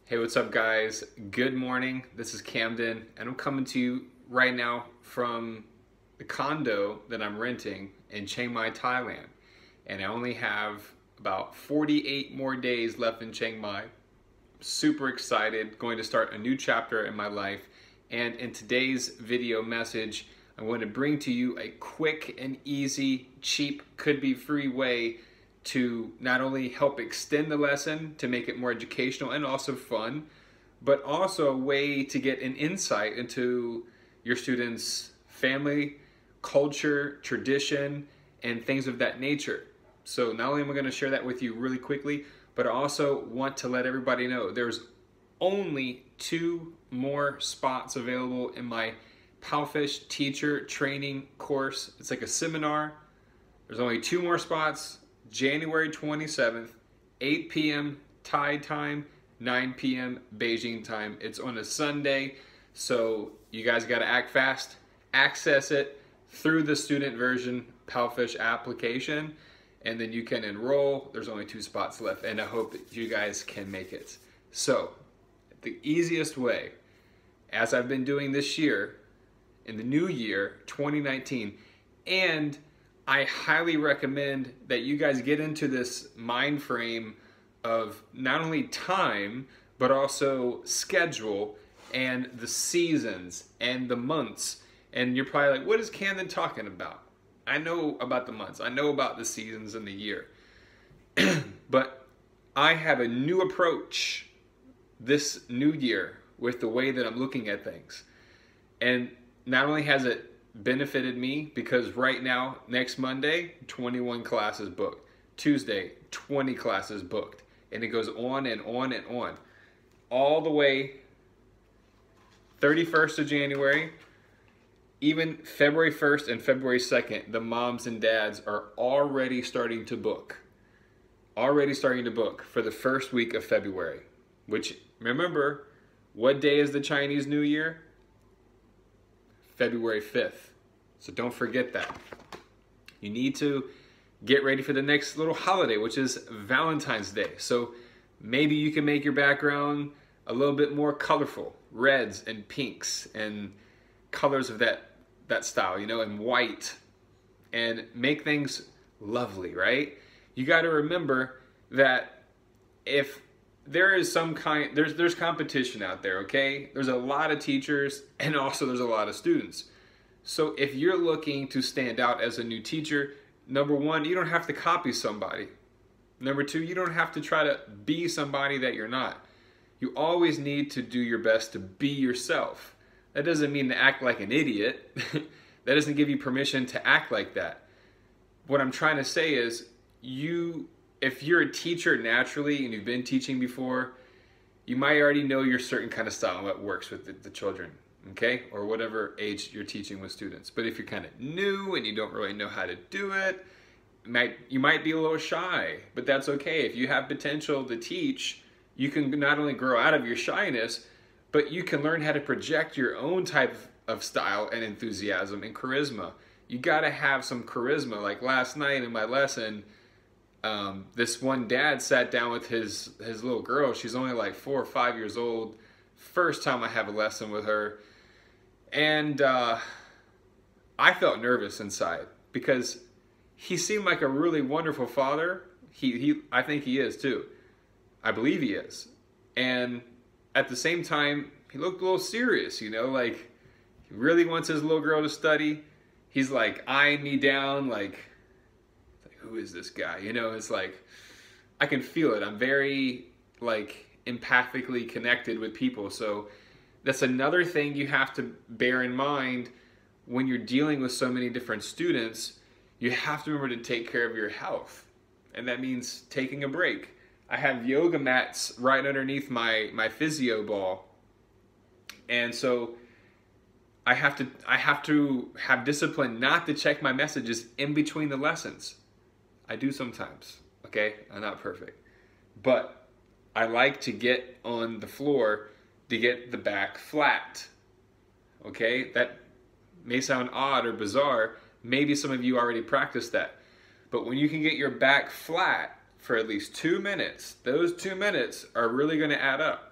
Hey, what's up guys? Good morning. This is Camden and I'm coming to you right now from the condo that I'm renting in Chiang Mai, Thailand. And I only have about 48 more days left in Chiang Mai. Super excited, going to start a new chapter in my life. And in today's video message, I want to bring to you a quick and easy, cheap, could be free way to not only help extend the lesson to make it more educational and also fun, but also a way to get an insight into your students' family, culture, tradition, and things of that nature. So not only am I going to share that with you really quickly, but I also want to let everybody know there's only 2 more spots available in my Palfish teacher training course. It's like a seminar. There's only 2 more spots. January 27th, 8 p.m. Thai time, 9 p.m. Beijing time. It's on a Sunday, so you guys got to act fast. Access it through the student version Palfish application, and then you can enroll. There's only 2 spots left, and I hope that you guys can make it. So, the easiest way, as I've been doing this year, in the new year, 2019, and I highly recommend that you guys get into this mind frame of not only time, but also schedule and the seasons and the months. And you're probably like, what is Camden talking about? I know about the months. I know about the seasons and the year. But I have a new approach this new year with the way that I'm looking at things. And not only has it benefited me, because right now, next Monday, 21 classes booked. Tuesday, 20 classes booked. And it goes on and on and on. All the way 31st of January, even February 1st and February 2nd, the moms and dads are already starting to book. Already starting to book for the first week of February. Which, remember, what day is the Chinese New Year? February 5th. So don't forget that. You need to get ready for the next little holiday, which is Valentine's Day. So maybe you can make your background a little bit more colorful. Reds and pinks and colors of that style, you know, and white. And make things lovely, right? You got to remember that if there is some kind, there's competition out there, okay? There's a lot of teachers and also there's a lot of students. So if you're looking to stand out as a new teacher, number 1, you don't have to copy somebody. Number 2, you don't have to try to be somebody that you're not. You always need to do your best to be yourself. That doesn't mean to act like an idiot. That doesn't give you permission to act like that. What I'm trying to say is, if you're a teacher naturally and you've been teaching before, you might already know your certain kind of style and what works with the children, okay? Or whatever age you're teaching with students. But if you're kind of new and you don't really know how to do it, you might be a little shy, but that's okay. If you have potential to teach, you can not only grow out of your shyness, but you can learn how to project your own type of style and enthusiasm and charisma. You gotta have some charisma. Like last night in my lesson, this one dad sat down with his little girl. She's only like 4 or 5 years old. First time I have a lesson with her. And I felt nervous inside because he seemed like a really wonderful father. I think he is too. I believe he is. And at the same time, he looked a little serious, you know, like he really wants his little girl to study. He's like eyeing me down, like who is this guy? You know, it's like, I can feel it. I'm very, like, empathically connected with people. So that's another thing you have to bear in mind when you're dealing with so many different students. You have to remember to take care of your health. And that means taking a break. I have yoga mats right underneath my physio ball. And so I have to have discipline not to check my messages in between the lessons. I do sometimes, okay? I'm not perfect. But I like to get on the floor to get the back flat, okay? That may sound odd or bizarre. Maybe some of you already practiced that. But when you can get your back flat for at least 2 minutes, those 2 minutes are really going to add up.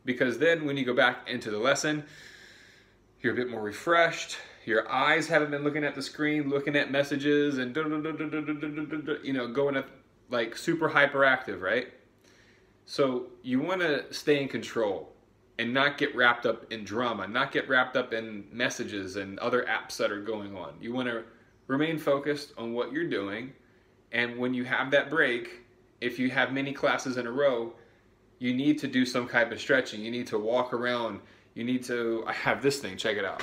because then when you go back into the lesson, you're a bit more refreshed. Your eyes haven't been looking at the screen, looking at messages and you know, going at like super hyperactive, right? So you want to stay in control and not get wrapped up in drama, not get wrapped up in messages and other apps that are going on. You want to remain focused on what you're doing, and when you have that break, if you have many classes in a row, you need to do some type of stretching. You need to walk around. You need to, I have this thing, check it out.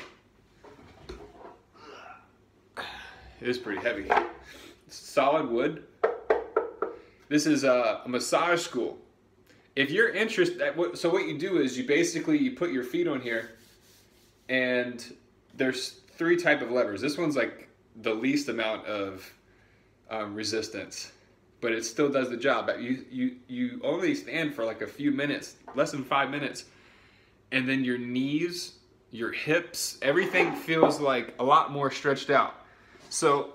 It is pretty heavy. It's solid wood. This is a massage school. If you're interested, so what you do is you put your feet on here, and there's 3 types of levers. This one's like the least amount of resistance, but it still does the job. You only stand for like a few minutes, less than 5 minutes, and then your knees, your hips, everything feels like a lot more stretched out. So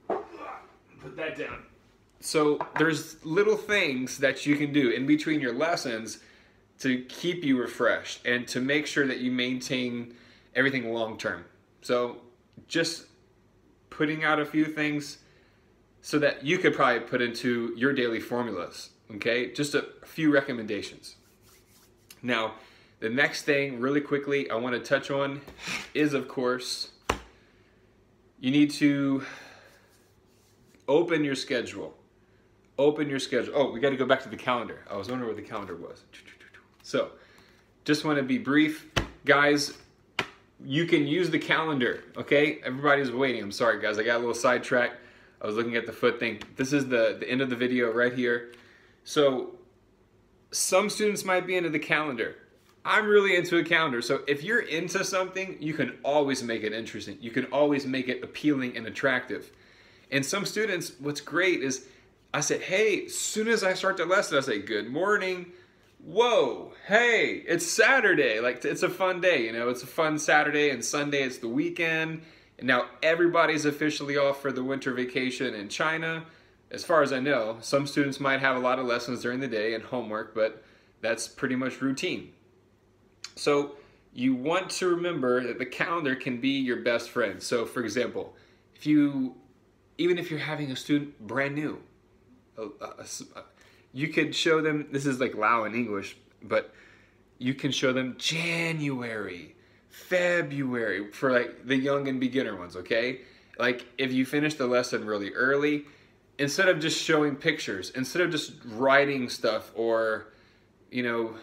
put that down. So there's little things that you can do in between your lessons to keep you refreshed and to make sure that you maintain everything long term. So just putting out a few things so that you could probably put into your daily formulas, okay? Just a few recommendations. Now, the next thing really quickly I want to touch on is, of course, you need to open your schedule. Open your schedule. Oh, we got to go back to the calendar. I was wondering where the calendar was. So, just want to be brief. Guys, you can use the calendar, okay? Everybody's waiting. I'm sorry, guys. I got a little sidetracked. I was looking at the foot thing. This is the end of the video right here. So, some students might be into the calendar. I'm really into a calendar. So, if you're into something, you can always make it interesting. You can always make it appealing and attractive. And some students, what's great is, I said, hey, as soon as I start the lesson, I say, good morning. Whoa, hey, it's Saturday. Like, it's a fun day, you know, it's a fun Saturday, and Sunday it's the weekend. And now everybody's officially off for the winter vacation in China. As far as I know, some students might have a lot of lessons during the day and homework, but that's pretty much routine. So you want to remember that the calendar can be your best friend. So for example, even if you're having a student brand new, you could show them, this is like Lao in English, but you can show them January, February for like the young and beginner ones, okay? Like if you finish the lesson really early, instead of just showing pictures, instead of just writing stuff or, you know,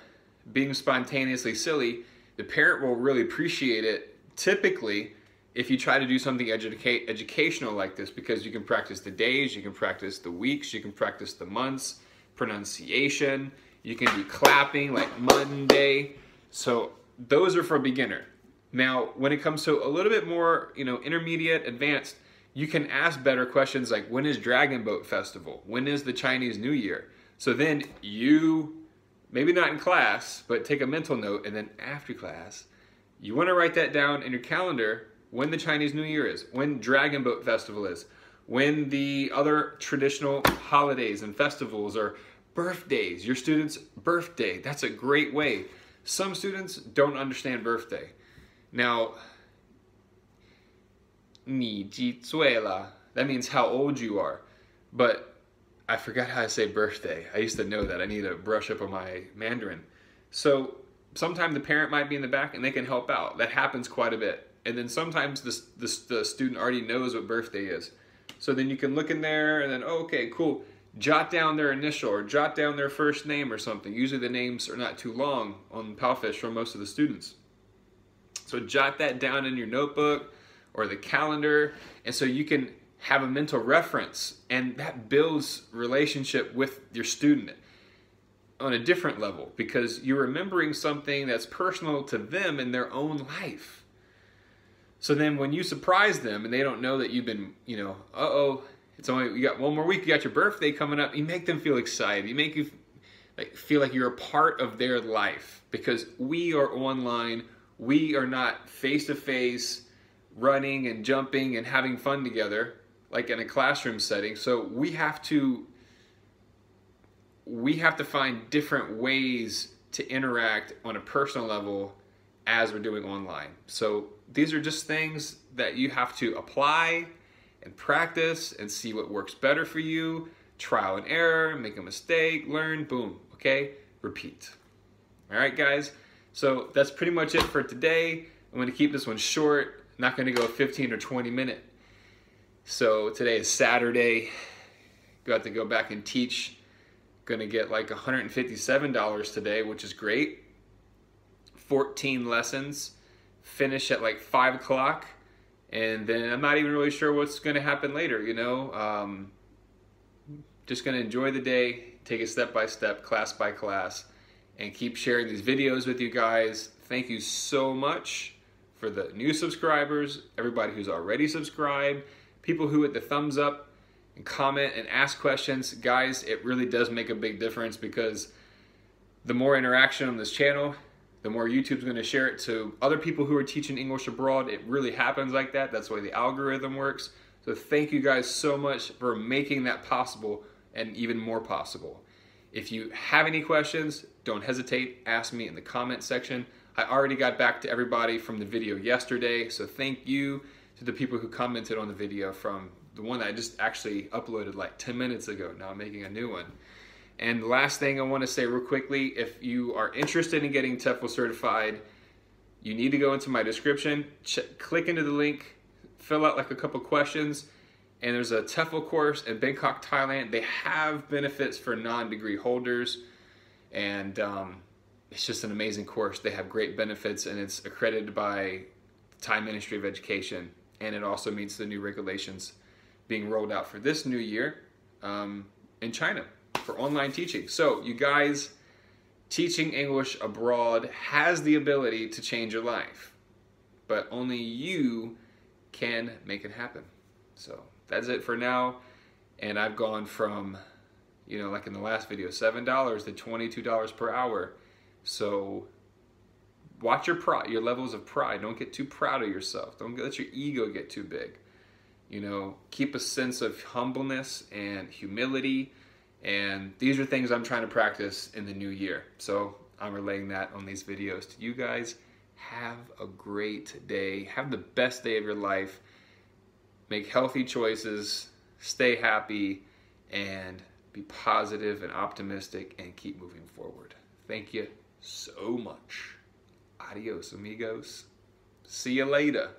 being spontaneously silly, the parent will really appreciate it typically if you try to do something educational like this, because you can practice the days, you can practice the weeks, you can practice the months, pronunciation, you can do clapping like Monday. So those are for beginner. Now, when it comes to a little bit more, you know, intermediate, advanced, you can ask better questions like, when is Dragon Boat Festival? When is the Chinese New Year? So then you, maybe not in class, but take a mental note, and then after class, you want to write that down in your calendar when the Chinese New Year is, when Dragon Boat Festival is, when the other traditional holidays and festivals or birthdays, your student's birthday. That's a great way. Some students don't understand birthday. Now, 你几岁了? That means how old you are. But I forgot how to say birthday. I used to know that. I need to brush up on my Mandarin. So sometimes the parent might be in the back and they can help out. That happens quite a bit. And then sometimes the student already knows what birthday is. So then you can look in there and then, oh, okay, cool. Jot down their initial or jot down their first name or something. Usually the names are not too long on Palfish for most of the students. So jot that down in your notebook or the calendar, and so you can have a mental reference, and that builds relationship with your student on a different level because you're remembering something that's personal to them in their own life. So then when you surprise them and they don't know that you've been, you know, it's only, you got one more week, you got your birthday coming up, you make them feel excited. You make you feel like you're a part of their life because we are online. We are not face-to-face running and jumping and having fun together like in a classroom setting. So we have to find different ways to interact on a personal level as we're doing online. So these are just things that you have to apply and practice and see what works better for you. Trial and error, make a mistake, learn, boom, okay? Repeat. All right, guys? So that's pretty much it for today. I'm gonna keep this one short, not gonna go 15 or 20 minute. So today is Saturday. Got to go back and teach. Gonna get like $157 today, which is great. 14 lessons, finish at like 5 o'clock, and then I'm not even really sure what's gonna happen later, you know? Just gonna enjoy the day, take it step by step, class by class, and keep sharing these videos with you guys. Thank you so much for the new subscribers, everybody who's already subscribed, people who hit the thumbs up and comment and ask questions. Guys, it really does make a big difference, because the more interaction on this channel, the more YouTube's going to share it to other people who are teaching English abroad. It really happens like that. That's why the algorithm works. So thank you guys so much for making that possible, and even more possible. If you have any questions, don't hesitate, ask me in the comment section. I already got back to everybody from the video yesterday, so thank you to the people who commented on the video from the one that I just actually uploaded like 10 minutes ago. Now I'm making a new one. And the last thing I want to say real quickly, if you are interested in getting TEFL certified, you need to go into my description, click into the link, fill out like a couple questions, and there's a TEFL course in Bangkok, Thailand. They have benefits for non-degree holders, and it's just an amazing course. They have great benefits, and it's accredited by the Thai Ministry of Education, and it also meets the new regulations being rolled out for this new year in China for online teaching. So you guys, teaching English abroad has the ability to change your life, but only you can make it happen. So that's it for now. And I've gone from, you know, like in the last video, $7 to $22 per hour. So watch your pride, your levels of pride. Don't get too proud of yourself. Don't let your ego get too big. You know, keep a sense of humbleness and humility. And these are things I'm trying to practice in the new year. So I'm relaying that on these videos to you guys. Have a great day. Have the best day of your life. Make healthy choices. Stay happy. And be positive and optimistic. And keep moving forward. Thank you so much. Adios, amigos. See you later.